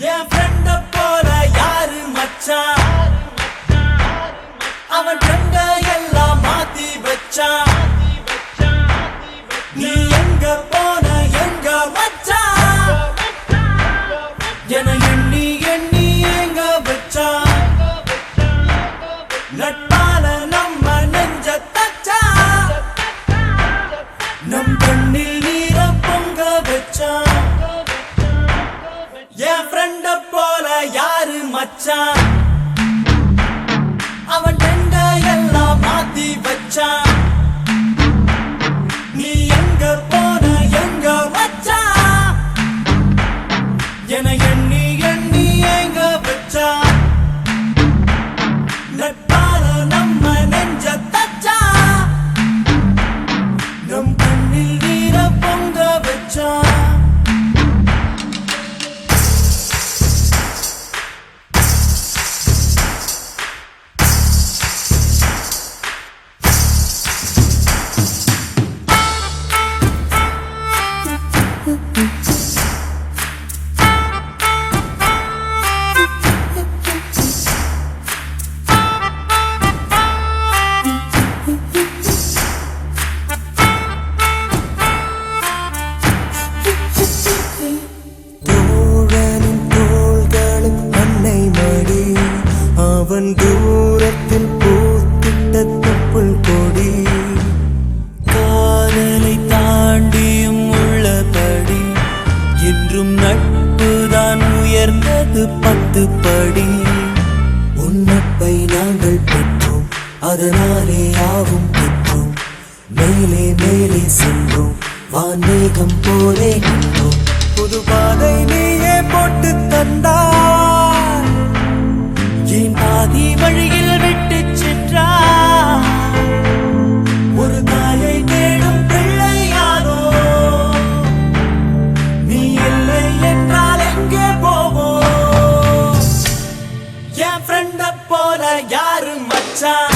என் ஃப்ரெண்ட போல யாரு மச்சான் அவன் ட்ரெண்ட எல்லாம் மாத்தி வச்சான் நீ எங்க போன எங்க மச்சான் என எண்ணி எண்ணி எங்க வச்சான் நட்பால நம்ம நெஞ்ச தச்சா நம் கண்ணில் நீர பொங்க வச்சான் என் ஃப்ரெண்ட போல யாரு மச்சான் அவன் ட்ரெண்ட எல்லாம் மாத்தி வச்சான் நீ எங்க போன எங்க மச்சான் என எண்ணி எண்ணி எங்க வச்சான் நட்பால நம்ம நெஞ்ச தச்சா நம் கண்ணில் நீர பொங்க வச்சான் அவன் தூரத்தில் பூத்திட்ட தொப்புள் கொடி காதலை தாண்டியும் உள்ளபடி என்றும் நட்புதான் உயர்ந்தது 10 படி உன்னப்பை நாங்கள் பெற்றோம் அதனாலே யாவும் பெற்றோம் மேலே மேலே சென்றோம் வான்மேகம் போலே நின்றோம் புது பாதை நீயே போட்டு தந்தாய் என் பாதி வழியில் விட்டு சென்றாய் ஒரு தாயை தேடும் பிள்ளை யாரோ நீ இல்லை என்றால் எங்கே போவோம் என் ஃப்ரெண்ட போல யாரு மச்சான்